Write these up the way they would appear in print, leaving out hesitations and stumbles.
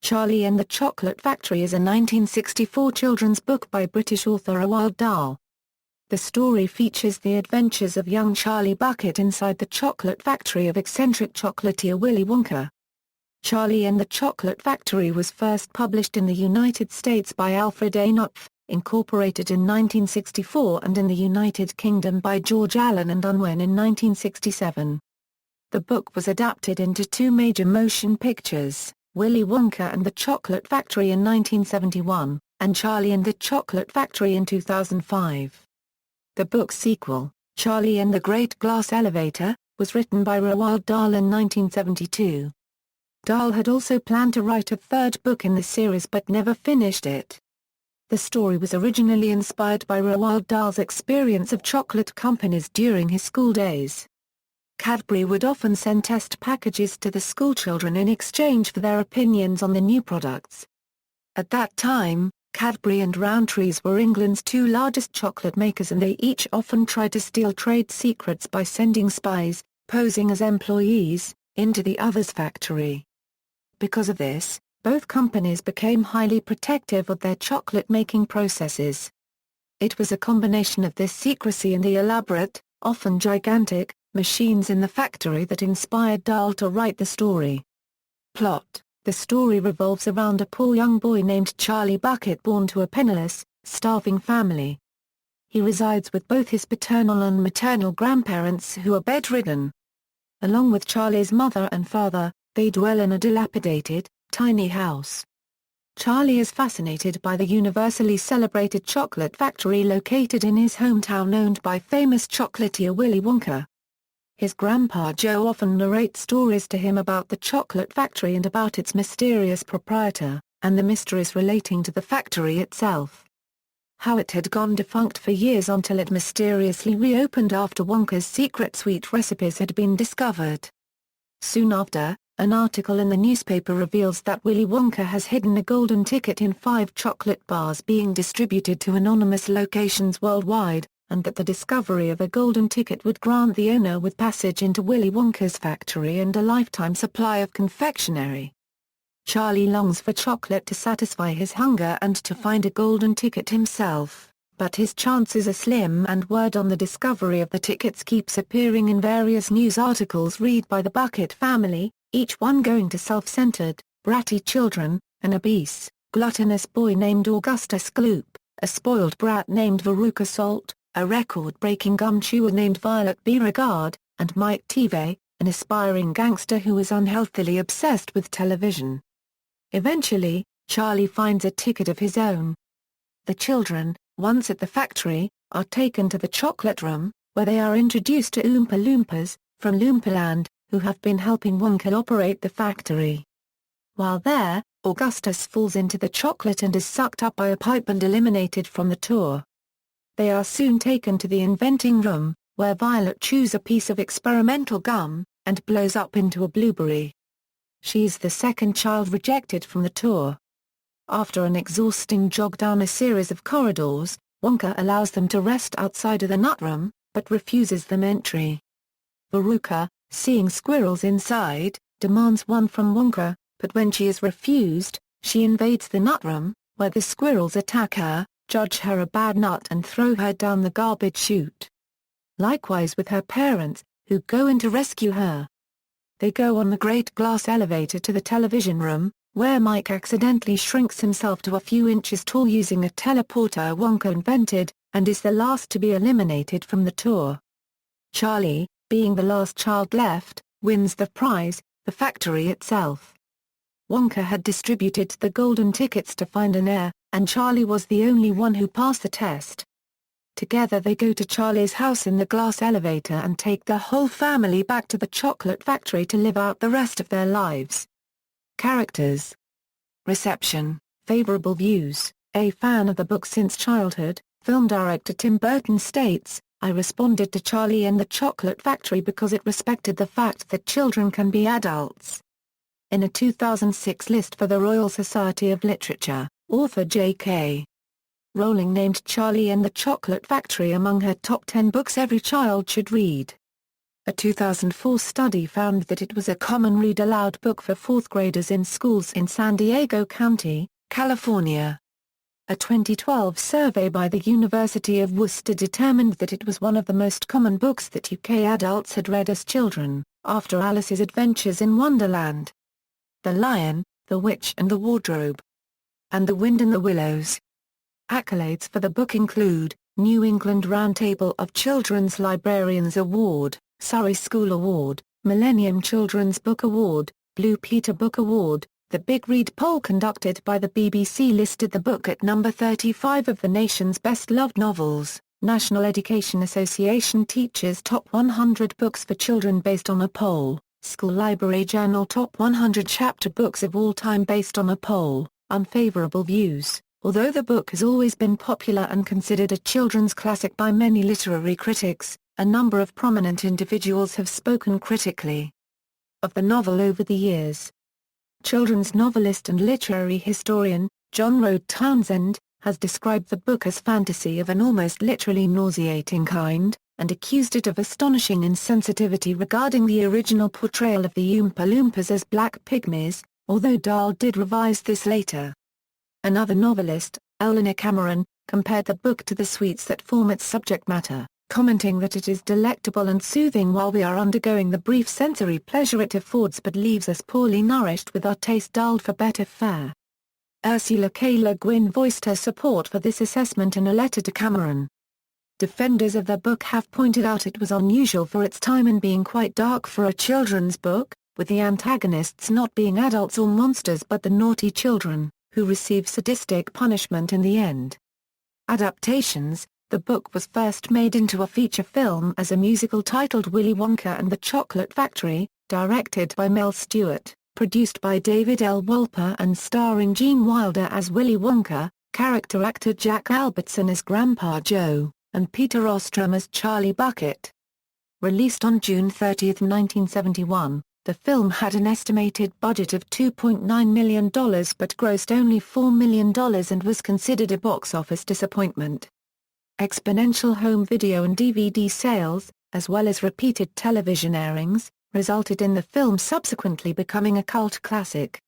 Charlie and the Chocolate Factory is a 1964 children's book by British author Roald Dahl. The story features the adventures of young Charlie Bucket inside the chocolate factory of eccentric chocolatier Willy Wonka. Charlie and the Chocolate Factory was first published in the United States by Alfred A. Knopf, Incorporated in 1964, and in the United Kingdom by George Allen Unwin in 1967. The book was adapted into two major motion pictures, Willy Wonka and the Chocolate Factory in 1971, and Charlie and the Chocolate Factory in 2005. The book's sequel, Charlie and the Great Glass Elevator, was written by Roald Dahl in 1972. Dahl had also planned to write a third book in the series but never finished it. The story was originally inspired by Roald Dahl's experience of chocolate companies during his school days. Cadbury would often send test packages to the schoolchildren in exchange for their opinions on the new products. At that time, Cadbury and Rowntree's were England's two largest chocolate makers, and they each often tried to steal trade secrets by sending spies, posing as employees, into the other's factory. Because of this, both companies became highly protective of their chocolate-making processes. It was a combination of this secrecy and the elaborate, often gigantic, machines in the factory that inspired Dahl to write the story. Plot: the story revolves around a poor young boy named Charlie Bucket, born to a penniless, starving family. He resides with both his paternal and maternal grandparents, who are bedridden. Along with Charlie's mother and father, they dwell in a dilapidated, tiny house. Charlie is fascinated by the universally celebrated chocolate factory located in his hometown, owned by famous chocolatier Willy Wonka. His grandpa Joe often narrates stories to him about the chocolate factory and about its mysterious proprietor, and the mysteries relating to the factory itself. How it had gone defunct for years until it mysteriously reopened after Wonka's secret sweet recipes had been discovered. Soon after, an article in the newspaper reveals that Willy Wonka has hidden a golden ticket in 5 chocolate bars being distributed to anonymous locations worldwide, and that the discovery of a golden ticket would grant the owner with passage into Willy Wonka's factory and a lifetime supply of confectionery. Charlie longs for chocolate to satisfy his hunger and to find a golden ticket himself, but his chances are slim, and word on the discovery of the tickets keeps appearing in various news articles read by the Bucket family, each one going to self-centered, bratty children, an obese, gluttonous boy named Augustus Gloop, a spoiled brat named Veruca Salt, a record-breaking gum chewer named Violet Beauregard, and Mike Teavee, an aspiring gangster who is unhealthily obsessed with television. Eventually, Charlie finds a ticket of his own. The children, once at the factory, are taken to the chocolate room, where they are introduced to Oompa Loompas, from Loompaland, who have been helping Wonka operate the factory. While there, Augustus falls into the chocolate and is sucked up by a pipe and eliminated from the tour. They are soon taken to the inventing room, where Violet chews a piece of experimental gum, and blows up into a blueberry. She is the second child rejected from the tour. After an exhausting jog down a series of corridors, Wonka allows them to rest outside of the nut room, but refuses them entry. Veruca, seeing squirrels inside, demands one from Wonka, but when she is refused, she invades the nut room, where the squirrels attack her, judge her a bad nut and throw her down the garbage chute. Likewise with her parents, who go in to rescue her. They go on the great glass elevator to the television room, where Mike accidentally shrinks himself to a few inches tall using a teleporter Wonka invented, and is the last to be eliminated from the tour. Charlie, being the last child left, wins the prize, the factory itself. Wonka had distributed the golden tickets to find an heir, and Charlie was the only one who passed the test. Together they go to Charlie's house in the glass elevator and take the whole family back to the chocolate factory to live out the rest of their lives. Characters. Reception, favorable views. A fan of the book since childhood, film director Tim Burton states, "I responded to Charlie and the Chocolate Factory because it respected the fact that children can be adults." In a 2006 list for the Royal Society of Literature, author J.K. Rowling named Charlie and the Chocolate Factory among her top 10 books every child should read. A 2004 study found that it was a common read-aloud book for fourth graders in schools in San Diego County, California. A 2012 survey by the University of Worcester determined that it was one of the most common books that UK adults had read as children, after Alice's Adventures in Wonderland, The Lion, the Witch and the Wardrobe, and The Wind in the Willows. Accolades for the book include, New England Roundtable of Children's Librarians Award, Surrey School Award, Millennium Children's Book Award, Blue Peter Book Award. The Big Read poll conducted by the BBC listed the book at number 35 of the nation's best-loved novels. National Education Association Teachers Top 100 Books for Children based on a poll. School Library Journal Top 100 Chapter Books of All Time based on a poll. Unfavorable views. Although the book has always been popular and considered a children's classic by many literary critics, a number of prominent individuals have spoken critically of the novel over the years. Children's novelist and literary historian, John Road Townsend, has described the book as fantasy of an almost literally nauseating kind, and accused it of astonishing insensitivity regarding the original portrayal of the Oompa Loompas as black pygmies, although Dahl did revise this later. Another novelist, Eleanor Cameron, compared the book to the sweets that form its subject matter, commenting that it is delectable and soothing while we are undergoing the brief sensory pleasure it affords but leaves us poorly nourished with our taste dulled for better fare. Ursula K. Le Guin voiced her support for this assessment in a letter to Cameron. Defenders of the book have pointed out it was unusual for its time and being quite dark for a children's book, with the antagonists not being adults or monsters but the naughty children, who receive sadistic punishment in the end. Adaptations. The book was first made into a feature film as a musical titled Willy Wonka and the Chocolate Factory, directed by Mel Stewart, produced by David L. Wolper and starring Gene Wilder as Willy Wonka, character actor Jack Albertson as Grandpa Joe, and Peter Ostrom as Charlie Bucket. Released on June 30, 1971, the film had an estimated budget of $2.9 million but grossed only $4 million and was considered a box office disappointment. Exponential home video and DVD sales, as well as repeated television airings, resulted in the film subsequently becoming a cult classic.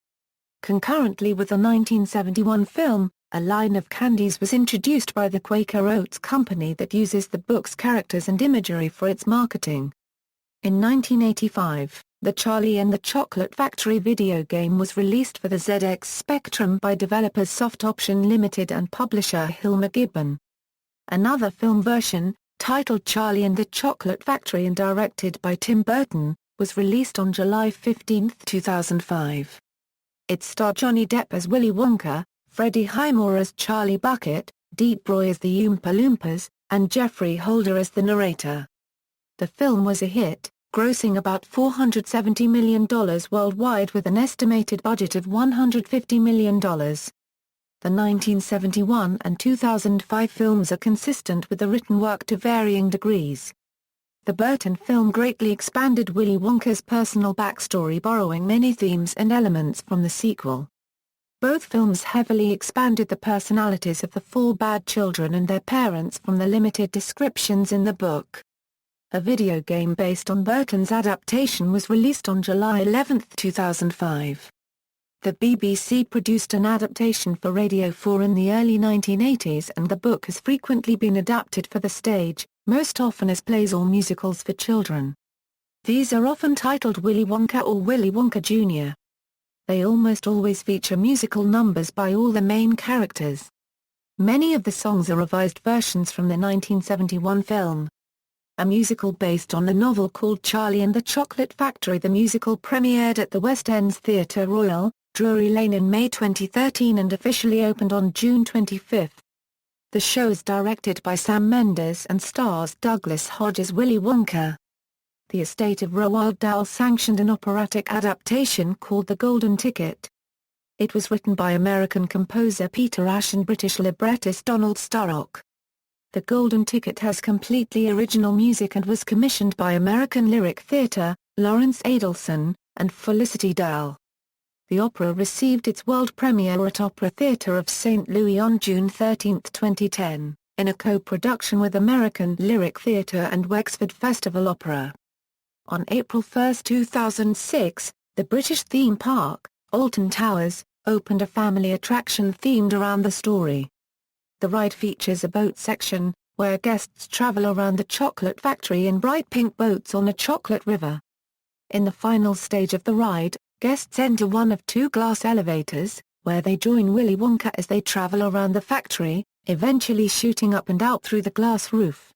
Concurrently with the 1971 film, a line of candies was introduced by the Quaker Oats Company that uses the book's characters and imagery for its marketing. In 1985, the Charlie and the Chocolate Factory video game was released for the ZX Spectrum by developers Soft Option Limited and publisher Hilmer Gibbon. Another film version, titled Charlie and the Chocolate Factory and directed by Tim Burton, was released on July 15, 2005. It starred Johnny Depp as Willy Wonka, Freddie Highmore as Charlie Bucket, Deep Roy as the Oompa Loompas, and Jeffrey Holder as the narrator. The film was a hit, grossing about $470 million worldwide with an estimated budget of $150 million. The 1971 and 2005 films are consistent with the written work to varying degrees. The Burton film greatly expanded Willy Wonka's personal backstory, borrowing many themes and elements from the sequel. Both films heavily expanded the personalities of the four bad children and their parents from the limited descriptions in the book. A video game based on Burton's adaptation was released on July 11, 2005. The BBC produced an adaptation for Radio 4 in the early 1980s, and the book has frequently been adapted for the stage, most often as plays or musicals for children. These are often titled Willy Wonka or Willy Wonka Jr. They almost always feature musical numbers by all the main characters. Many of the songs are revised versions from the 1971 film. A musical based on the novel called Charlie and the Chocolate Factory. The musical premiered at the West End's Theatre Royal, Drury Lane in May 2013 and officially opened on June 25. The show is directed by Sam Mendes and stars Douglas Hodge as Willy Wonka. The estate of Roald Dahl sanctioned an operatic adaptation called The Golden Ticket. It was written by American composer Peter Ash and British librettist Donald Sturrock. The Golden Ticket has completely original music and was commissioned by American Lyric Theatre, Lawrence Adelson, and Felicity Dahl. The opera received its world premiere at Opera Theatre of St. Louis on June 13, 2010, in a co-production with American Lyric Theatre and Wexford Festival Opera. On April 1, 2006, the British theme park, Alton Towers, opened a family attraction themed around the story. The ride features a boat section, where guests travel around the chocolate factory in bright pink boats on a chocolate river. In the final stage of the ride, guests enter one of two glass elevators, where they join Willy Wonka as they travel around the factory, eventually shooting up and out through the glass roof.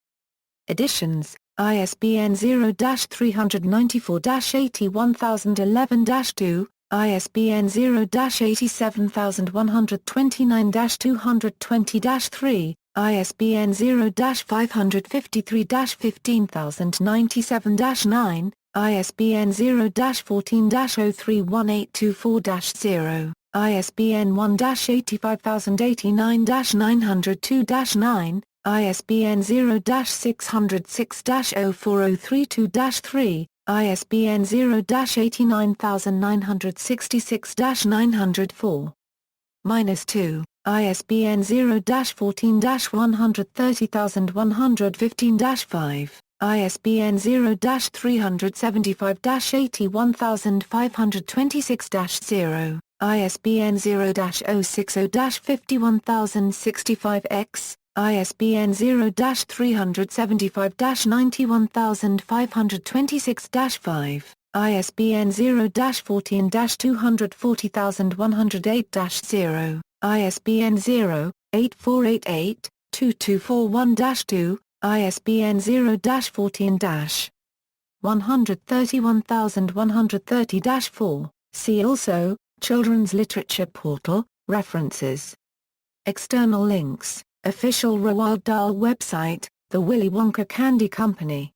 Editions, ISBN 0-394-81011-2, ISBN 0-87129-220-3, ISBN 0-553-15097-9, ISBN 0-14-031824-0, ISBN 1-85089-902-9, ISBN 0-606-04032-3, ISBN 0-89966-904. -2, ISBN 0-14-130115-5, ISBN 0-375-81526-0, ISBN 0-060-51065-X, ISBN 0-375-91526-5, ISBN 0-14-240108-0, ISBN 0-8488-2241-2, ISBN 0-14-131130-4. See also, Children's Literature Portal, References. External links, Official Roald Dahl website, The Willy Wonka Candy Company.